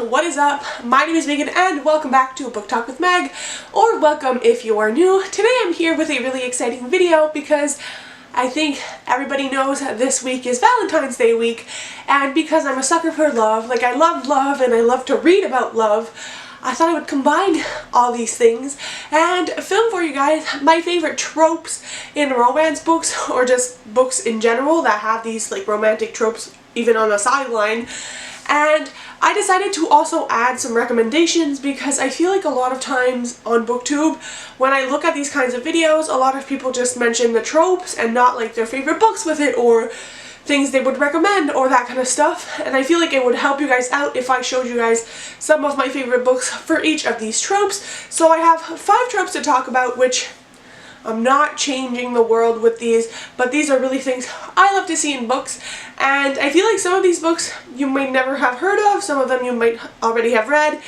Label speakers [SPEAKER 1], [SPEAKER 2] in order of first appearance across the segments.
[SPEAKER 1] what is up? My name is Meaghan and welcome back to Book Talk with Meg, or welcome if you are new. Today I'm here with a really exciting video because I think everybody knows this week is Valentine's Day week, and because I'm a sucker for love, like I love love and I love to read about love, I thought I would combine all these things and film for you guys my favorite tropes in romance books, or just books in general that have these like romantic tropes even on the sideline. And I decided to also add some recommendations because I feel like a lot of times on BookTube, when I look at these kinds of videos, a lot of people just mention the tropes and not like their favorite books with it or things they would recommend or that kind of stuff. And I feel like it would help you guys out if I showed you guys some of my favorite books for each of these tropes. So I have 5 tropes to talk about, which I'm not changing the world with these, but these are really things I love to see in books, and I feel like some of these books you might never have heard of, some of them you might already have read,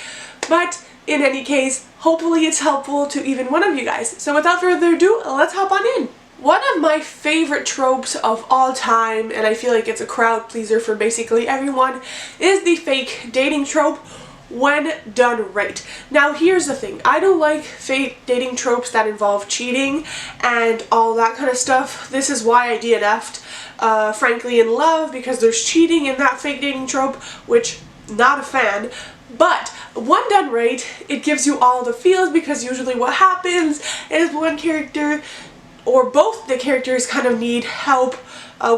[SPEAKER 1] but in any case, hopefully it's helpful to even one of you guys. So without further ado, let's hop on in. One of my favorite tropes of all time, and I feel like it's a crowd pleaser for basically everyone, is the fake dating trope when done right. Now here's the thing, I don't like fake dating tropes that involve cheating and all that kind of stuff. This is why I DNF'd Frankly in Love, because there's cheating in that fake dating trope, which not a fan. But when done right, it gives you all the feels, because usually what happens is one character or both the characters kind of need help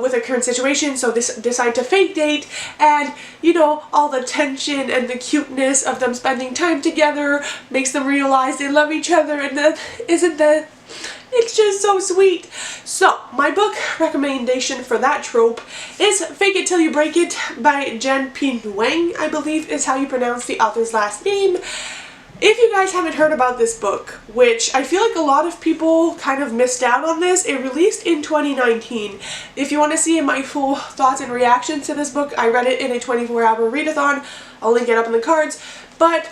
[SPEAKER 1] with a current situation, so they decide to fake date, and you know, all the tension and the cuteness of them spending time together makes them realize they love each other, and then it's just so sweet. So my book recommendation for that trope is Fake It Till You Break It by Jen P. Wang, I believe is how you pronounce the author's last name. If you guys haven't heard about this book, which I feel like a lot of people kind of missed out on this, it released in 2019. If you want to see my full thoughts and reactions to this book, I read it in a 24-hour readathon. I'll link it up in the cards. But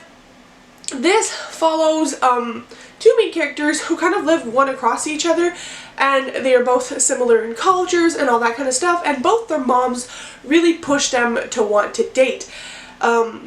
[SPEAKER 1] this follows 2 main characters who kind of live one across each other, and they are both similar in cultures and all that kind of stuff, and both their moms really push them to want to date.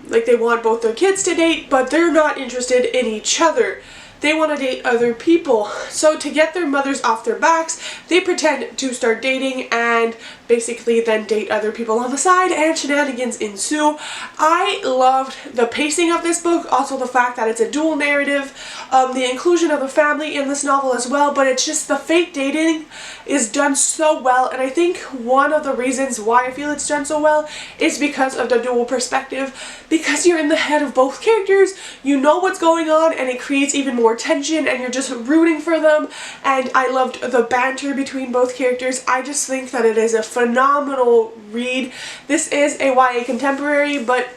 [SPEAKER 1] Like they want both their kids to date, but they're not interested in each other. They want to date other people. So to get their mothers off their backs, they pretend to start dating and basically then date other people on the side, and shenanigans ensue. I loved the pacing of this book, also the fact that it's a dual narrative, the inclusion of the family in this novel as well, but it's just the fake dating is done so well, and I think one of the reasons why I feel it's done so well is because of the dual perspective, because you're in the head of both characters, you know what's going on, and it creates even more tension, and you're just rooting for them. And I loved the banter between both characters. I just think that it is a phenomenal read. This is a YA contemporary, but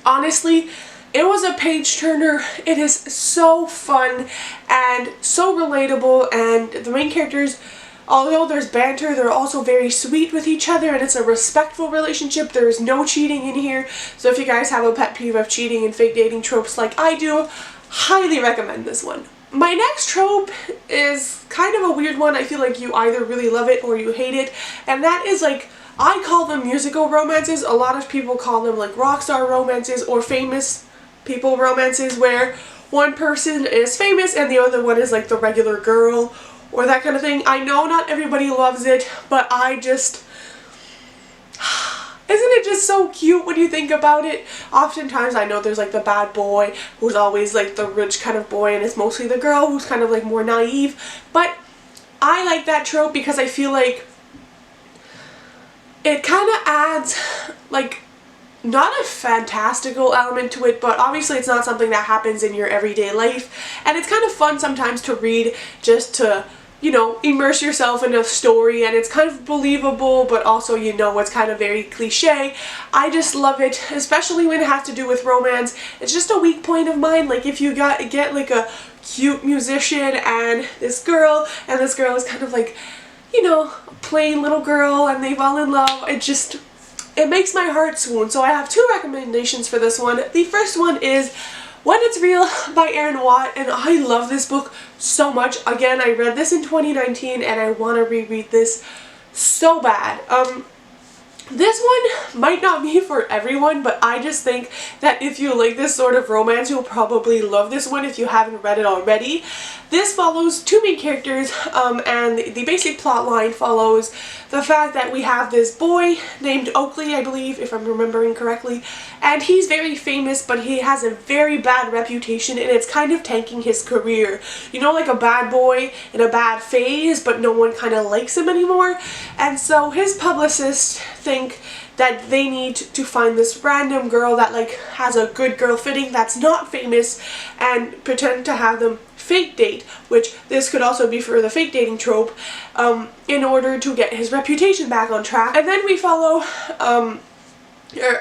[SPEAKER 1] honestly, it was a page turner. It is so fun and so relatable, and the main characters, although there's banter, they're also very sweet with each other, and it's a respectful relationship. There is no cheating in here, so if you guys have a pet peeve of cheating and fake dating tropes like I do, highly recommend this one. My next trope is kind of a weird one. I feel like you either really love it or you hate it, and that is like, I call them musical romances. A lot of people call them like Rockstar romances or famous people romances, where one person is famous and the other one is like the regular girl or that kind of thing. I know not everybody loves it, but I just... Isn't it just so cute when you think about it? Oftentimes I know there's like the bad boy who's always like the rich kind of boy, and it's mostly the girl who's kind of like more naive, but I like that trope because I feel like it kind of adds like not a fantastical element to it, but obviously it's not something that happens in your everyday life, and it's kind of fun sometimes to read just to, you know, immerse yourself in a story, and it's kind of believable, but also, you know, it's kind of very cliche. I just love it, especially when it has to do with romance. It's just a weak point of mine. Like if you get like a cute musician and this girl is kind of like, you know, a plain little girl, and they fall in love, it makes my heart swoon. So I have 2 recommendations for this one. The first one is When It's Real by Erin Watt, and I love this book so much. Again, I read this in 2019 and I want to reread this so bad. This one might not be for everyone, but I just think that if you like this sort of romance, you'll probably love this one if you haven't read it already. This follows two main characters, and the basic plot line follows the fact that we have this boy named Oakley, I believe, if I'm remembering correctly, and he's very famous, but he has a very bad reputation, and it's kind of tanking his career. You know, like a bad boy in a bad phase, but no one kind of likes him anymore, and so his publicists think that they need to find this random girl that like has a good girl fitting that's not famous and pretend to have them fake date, which this could also be for the fake dating trope, in order to get his reputation back on track. And then we follow our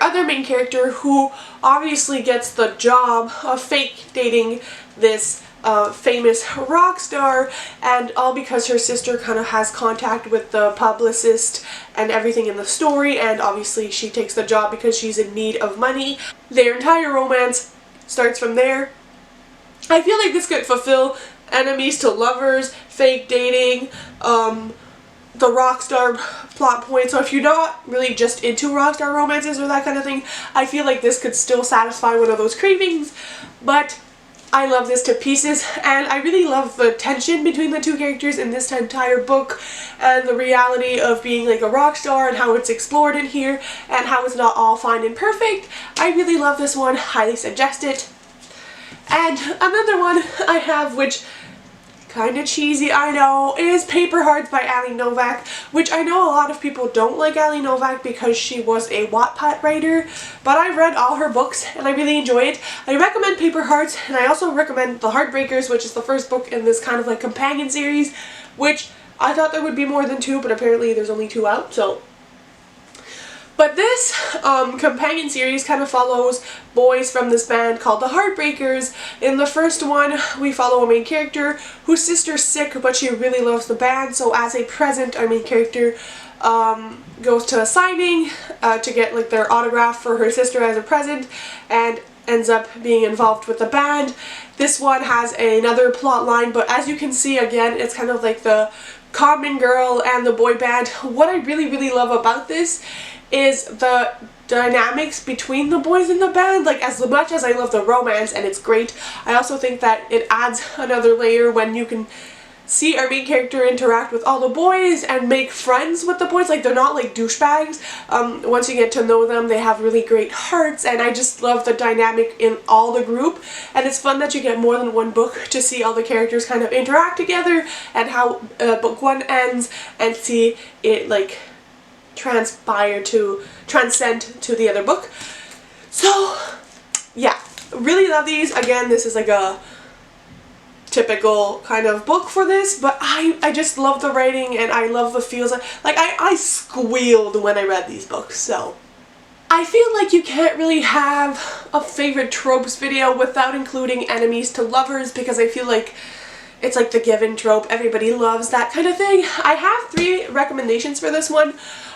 [SPEAKER 1] other main character, who obviously gets the job of fake dating this famous rock star, and all because her sister kind of has contact with the publicist and everything in the story, and obviously she takes the job because she's in need of money. Their entire romance starts from there. I feel like this could fulfill enemies to lovers, fake dating, the Rockstar plot point. So if you're not really just into Rockstar romances or that kind of thing, I feel like this could still satisfy one of those cravings. But I love this to pieces, and I really love the tension between the two characters in this entire book, and the reality of being like a rock star and how it's explored in here, and how it's not all fine and perfect. I really love this one, highly suggest it. And another one I have, which kind of cheesy, I know, is Paper Hearts by Ali Novak, which I know a lot of people don't like Ali Novak because she was a Wattpad writer, but I've read all her books and I really enjoy it. I recommend Paper Hearts, and I also recommend The Heartbreakers, which is the first book in this kind of like companion series, which I thought there would be more than two, but apparently there's only two out, so. But this companion series kind of follows boys from this band called the Heartbreakers. In the first one, we follow a main character whose sister's sick, but she really loves the band, so as a present, our main character goes to a signing to get like their autograph for her sister as a present, and ends up being involved with the band. This one has another plot line, but as you can see, again, it's kind of like the common girl and the boy band. What I really love about this is the dynamics between the boys in the band. Like, as much as I love the romance and it's great, I also think that it adds another layer when you can see our main character interact with all the boys and make friends with the boys. Like, they're not like douchebags. Once you get to know them, they have really great hearts, and I just love the dynamic in all the group. And it's fun that you get more than one book to see all the characters kind of interact together, and how book one ends, and see it like transcend to the other book. So yeah, really love these. Again, this is like a typical kind of book for this, but I just love the writing, and I love the feels. Like I squealed when I read these books. So I feel like you can't really have a favorite tropes video without including enemies to lovers, because I feel like it's like the given trope. Everybody loves that kind of thing. I have 3 recommendations for this one.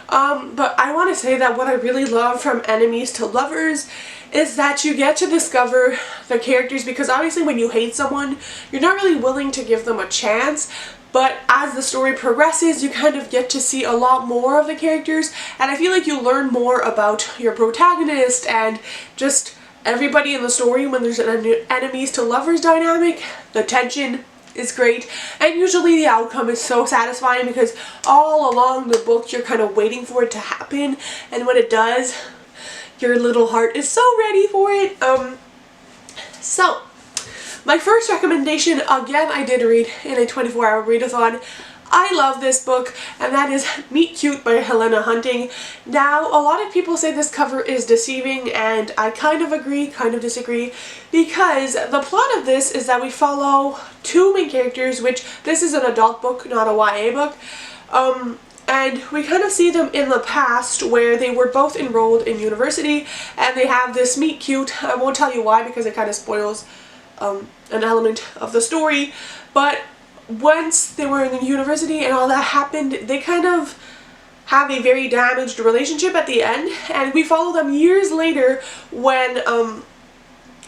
[SPEAKER 1] But I want to say that what I really love from enemies to lovers is that you get to discover the characters, because obviously when you hate someone, you're not really willing to give them a chance, but as the story progresses, you kind of get to see a lot more of the characters, and I feel like you learn more about your protagonist and just everybody in the story when there's an enemies to lovers dynamic. The tension is great, and usually the outcome is so satisfying, because all along the book you're kind of waiting for it to happen, and when it does, your little heart is so ready for it. So my first recommendation, again, I did read in a 24-hour readathon. I love this book, and that is Meet Cute by Helena Hunting. Now, a lot of people say this cover is deceiving, and I kind of agree, kind of disagree, because the plot of this is that we follow 2 main characters, which this is an adult book, not a YA book, and we kind of see them in the past where they were both enrolled in university, and they have this meet cute. I won't tell you why because it kind of spoils an element of the story, but once they were in the university and all that happened, they kind of have a very damaged relationship at the end, and we follow them years later when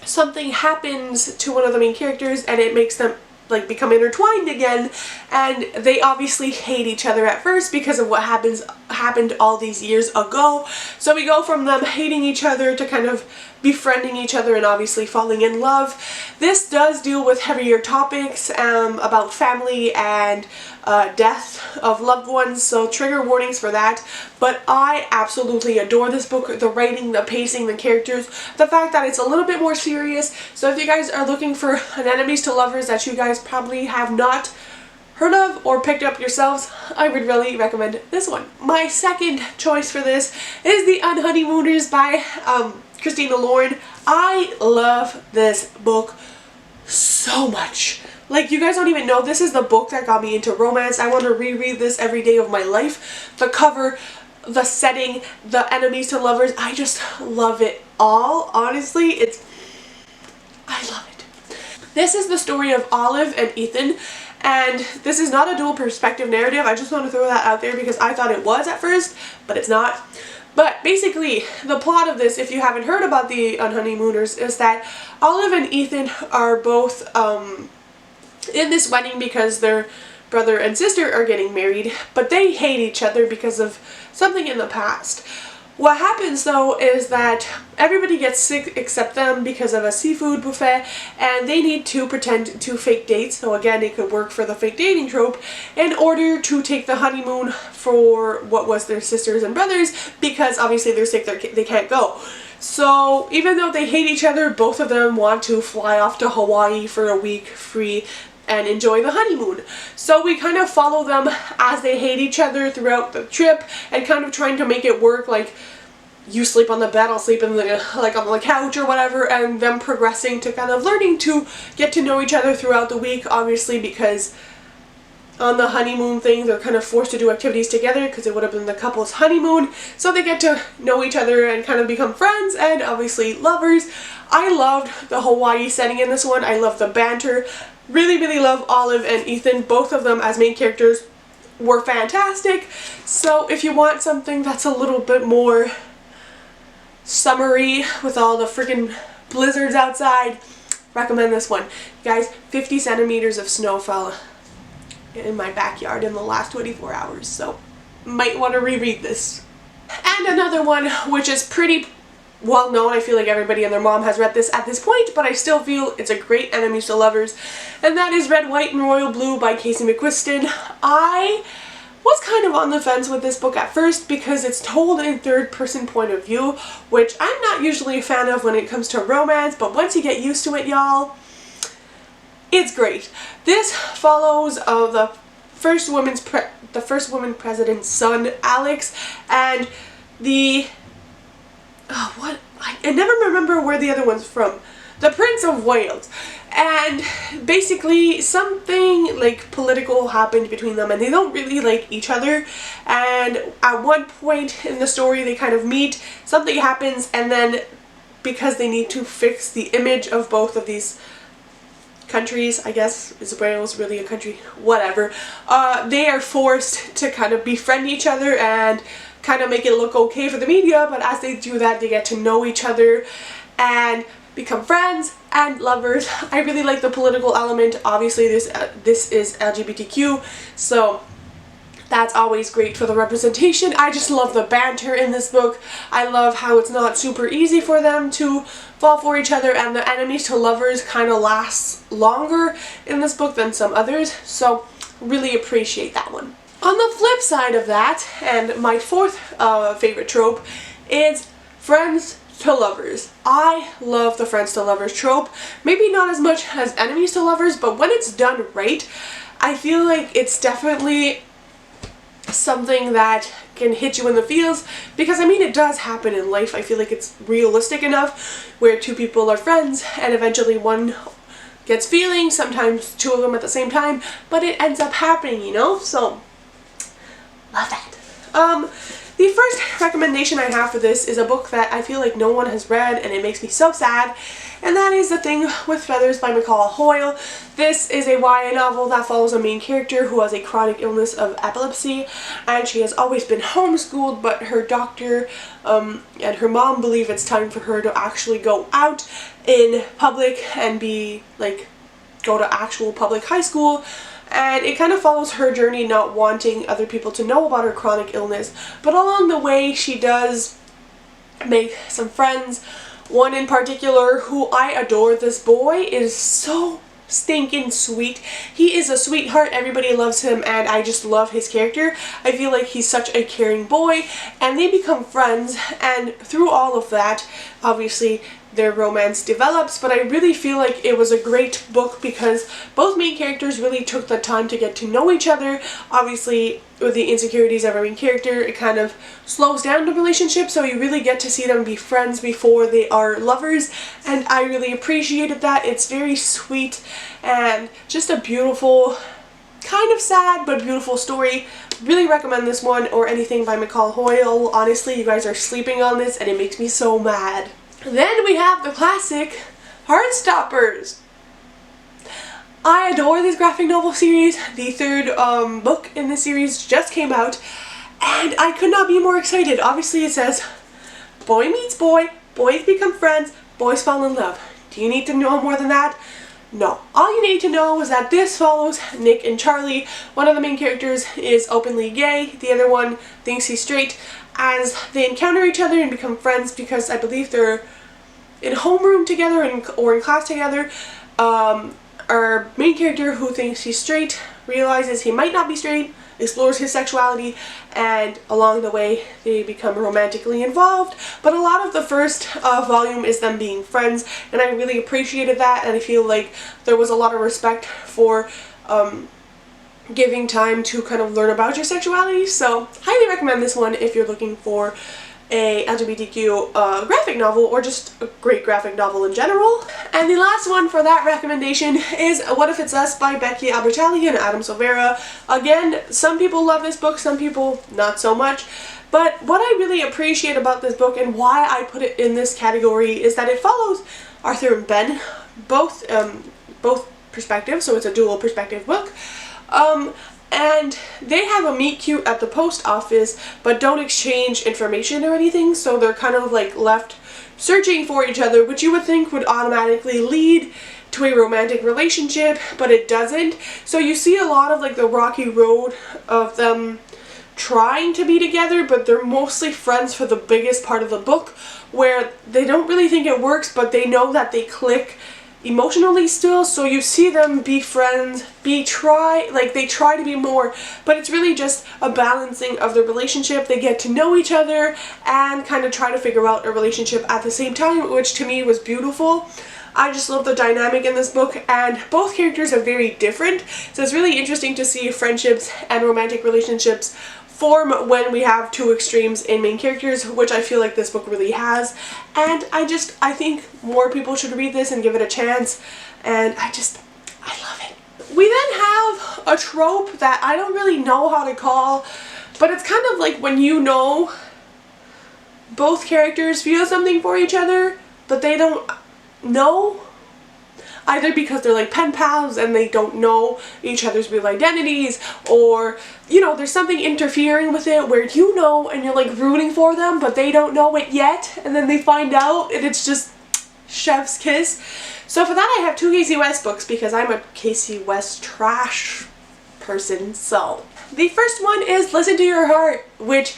[SPEAKER 1] something happens to one of the main characters and it makes them like become intertwined again, and they obviously hate each other at first because of what happened all these years ago. So we go from them hating each other to kind of befriending each other and obviously falling in love. This does deal with heavier topics about family and death of loved ones, so trigger warnings for that. But I absolutely adore this book. The writing, the pacing, the characters, the fact that it's a little bit more serious. So if you guys are looking for an enemies to lovers that you guys probably have not heard of or picked up yourselves, I would really recommend this one. My second choice for this is The Unhoneymooners by Christina Lauren. I love this book so much. Like, you guys don't even know, this is the book that got me into romance. I want to reread this every day of my life. The cover, the setting, the enemies to lovers, I just love it all. Honestly, I love it. This is the story of Olive and Ethan, and this is not a dual perspective narrative. I just want to throw that out there because I thought it was at first, but it's not. But basically, the plot of this, if you haven't heard about The Unhoneymooners, is that Olive and Ethan are both in this wedding because their brother and sister are getting married, but they hate each other because of something in the past. What happens though is that everybody gets sick except them because of a seafood buffet, and they need to pretend to fake dates. So again, it could work for the fake dating trope in order to take the honeymoon for what was their sisters and brothers, because obviously they're sick, they can't go. So even though they hate each other, both of them want to fly off to Hawaii for a week free and enjoy the honeymoon. So we kind of follow them as they hate each other throughout the trip and kind of trying to make it work, like you sleep on the bed, I'll sleep in the, like on the couch or whatever, and them progressing to kind of learning to get to know each other throughout the week, obviously because on the honeymoon thing they're kind of forced to do activities together because it would have been the couple's honeymoon, so they get to know each other and kind of become friends and obviously lovers. I loved the Hawaii setting in this one. I love the banter. Really love Olive and Ethan. Both of them as main characters were fantastic. So if you want something that's a little bit more summery with all the freaking blizzards outside, recommend this one. Guys, 50 centimeters of snow fell in my backyard in the last 24 hours, so might want to reread this. And another one which is pretty well known, I feel like everybody and their mom has read this at this point, but I still feel it's a great enemies to lovers, and that is Red, White, and Royal Blue by Casey McQuiston. I was kind of on the fence with this book at first because it's told in third-person point of view, which I'm not usually a fan of when it comes to romance, but once you get used to it, y'all, it's great. This follows the first woman president's son, Alex, and the I never remember where the other one's from. The Prince of Wales. And basically something like political happened between them and they don't really like each other, and at one point in the story they kind of meet, something happens, and then because they need to fix the image of both of these countries, I guess, is Wales really a country? Whatever. They are forced to kind of befriend each other and kind of make it look okay for the media, but as they do that they get to know each other and become friends and lovers. I really like the political element. Obviously this is LGBTQ, so that's always great for the representation. I just love the banter in this book. I love how it's not super easy for them to fall for each other, and the enemies to lovers kind of lasts longer in this book than some others, so really appreciate that one. On the flip side of that, and my fourth favorite trope, is friends to lovers. I love the friends to lovers trope. Maybe not as much as enemies to lovers, but when it's done right, I feel like it's definitely something that can hit you in the feels, because I mean it does happen in life. I feel like it's realistic enough where two people are friends and eventually one gets feelings, sometimes two of them at the same time, but it ends up happening, you know? So love that. The first recommendation I have for this is a book that I feel like no one has read and it makes me so sad, and that is The Thing with Feathers by McCall Hoyle. This is a YA novel that follows a main character who has a chronic illness of epilepsy, and she has always been homeschooled, but her doctor and her mom believe it's time for her to actually go out in public and be like go to actual public high school, and it kind of follows her journey not wanting other people to know about her chronic illness. But along the way, she does make some friends. One in particular who I adore. This boy is so stinking sweet. He is a sweetheart. Everybody loves him, and I just love his character. I feel like he's such a caring boy, and they become friends, and through all of that, obviously, their romance develops. But I really feel like it was a great book because both main characters really took the time to get to know each other. Obviously, with the insecurities of our main character, it kind of slows down the relationship, so you really get to see them be friends before they are lovers, and I really appreciated that. It's very sweet and just a beautiful, kind of sad but beautiful story. Really recommend this one, or anything by McCall Hoyle. Honestly, you guys are sleeping on this and it makes me so mad. Then we have the classic Heartstoppers. I adore this graphic novel series. The third book in this series just came out, and I could not be more excited. Obviously it says, boy meets boy, boys become friends, boys fall in love. Do you need to know more than that? No. All you need to know is that this follows Nick and Charlie. One of the main characters is openly gay, the other one thinks he's straight, as they encounter each other and become friends because I believe they're in homeroom together or in class together. Our main character, who thinks he's straight, realizes he might not be straight, explores his sexuality, and along the way they become romantically involved. But a lot of the first volume is them being friends, and I really appreciated that, and I feel like there was a lot of respect for giving time to kind of learn about your sexuality. So highly recommend this one if you're looking for a LGBTQ graphic novel, or just a great graphic novel in general. And the last one for that recommendation is What If It's Us by Becky Albertalli and Adam Silvera. Again, some people love this book, some people not so much. But what I really appreciate about this book and why I put it in this category is that it follows Arthur and Ben, both perspectives, so it's a dual perspective book. And they have a meet cute at the post office, but don't exchange information or anything, so they're kind of like left searching for each other, which you would think would automatically lead to a romantic relationship, but it doesn't. So you see a lot of like the rocky road of them trying to be together, but they're mostly friends for the biggest part of the book, where they don't really think it works, but they know that they click emotionally still. So you see them be friends, they try to be more, but it's really just a balancing of the relationship. They get to know each other and kind of try to figure out a relationship at the same time, which to me was beautiful. I just love the dynamic in this book, and both characters are very different, so it's really interesting to see friendships and romantic relationships form when we have two extremes in main characters, which I feel like this book really has. And I think more people should read this and give it a chance, and I love it. We then have a trope that I don't really know how to call, but it's kind of like when you know both characters feel something for each other, but they don't know, either because they're like pen pals and they don't know each other's real identities, or you know, there's something interfering with it where you know and you're like rooting for them, but they don't know it yet, and then they find out and it's just chef's kiss. So for that I have two Casey West books because I'm a Casey West trash person. So the first one is Listen to Your Heart, which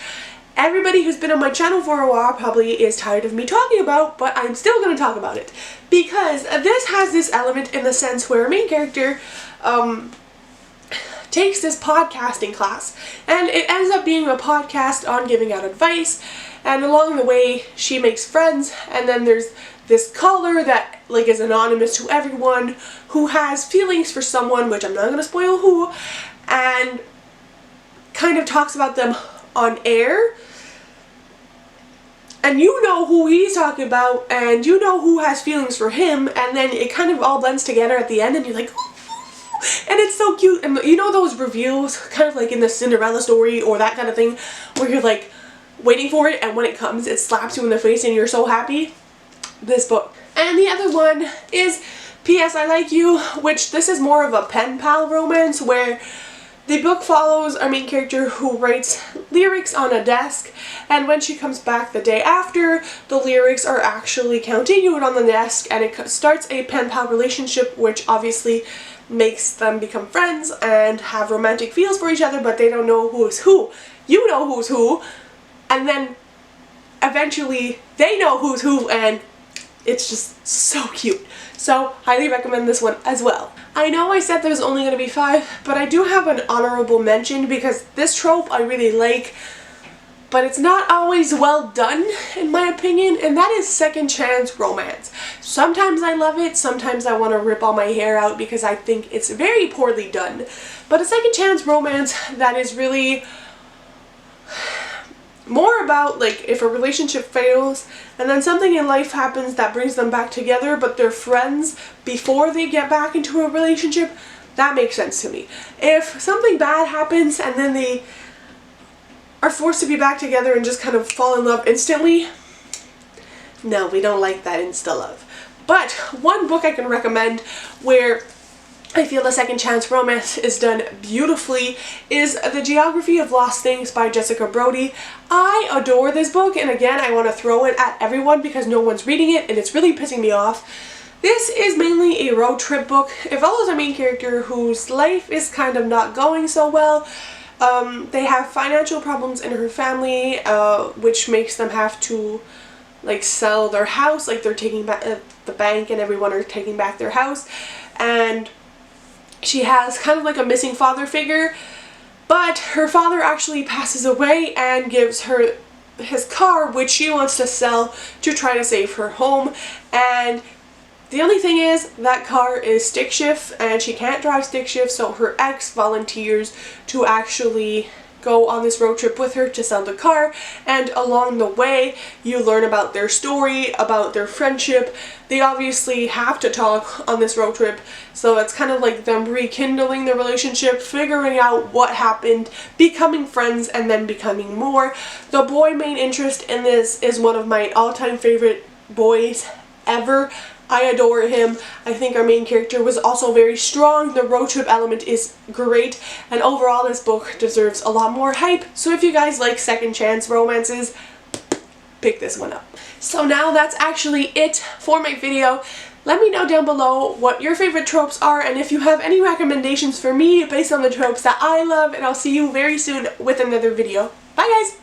[SPEAKER 1] everybody who's been on my channel for a while probably is tired of me talking about, but I'm still going to talk about it because this has this element in the sense where a main character takes this podcasting class, and it ends up being a podcast on giving out advice, and along the way she makes friends, and then there's this caller that like is anonymous to everyone who has feelings for someone, which I'm not going to spoil who, and kind of talks about them on air. And you know who he's talking about, and you know who has feelings for him, and then it kind of all blends together at the end, and you're like, ooh, and it's so cute. And you know those reveals, kind of like in the Cinderella story or that kind of thing, where you're like waiting for it, and when it comes, it slaps you in the face, and you're so happy? This book. And the other one is P.S. I Like You, which this is more of a pen pal romance, where The book follows our main character who writes lyrics on a desk, and when she comes back the day after, the lyrics are actually continued on the desk, and it starts a pen-pal relationship, which obviously makes them become friends and have romantic feels for each other, but they don't know who's who. You know who's who, and then eventually they know who's who, and it's just so cute. So, highly recommend this one as well. I know I said there's only going to be 5, but I do have an honorable mention because this trope I really like, but it's not always well done in my opinion, and that is second chance romance. Sometimes I love it, sometimes I want to rip all my hair out because I think it's very poorly done. But a second chance romance that is really more about like if a relationship fails and then something in life happens that brings them back together, but they're friends before they get back into a relationship, that makes sense to me. If something bad happens and then they are forced to be back together and just kind of fall in love instantly, no, we don't like that insta love. But one book I can recommend where I feel the second chance romance is done beautifully is The Geography of Lost Things by Jessica Brody. I adore this book, and again I want to throw it at everyone because no one's reading it and it's really pissing me off. This is mainly a road trip book. It follows a main character whose life is kind of not going so well. They have financial problems in her family, which makes them have to like sell their house, like they're taking back the bank and everyone are taking back their house, and she has kind of like a missing father figure, but her father actually passes away and gives her his car, which she wants to sell to try to save her home. And the only thing is that car is stick shift and she can't drive stick shift, so her ex volunteers to actually go on this road trip with her to sell the car, and along the way you learn about their story, about their friendship. They obviously have to talk on this road trip, so it's kind of like them rekindling their relationship, figuring out what happened, becoming friends, and then becoming more. The boy main interest in this is one of my all-time favorite boys ever. I adore him. I think our main character was also very strong. The road trip element is great, and overall this book deserves a lot more hype. So if you guys like second chance romances, pick this one up. So now that's actually it for my video. Let me know down below what your favorite tropes are, and if you have any recommendations for me based on the tropes that I love, and I'll see you very soon with another video. Bye guys!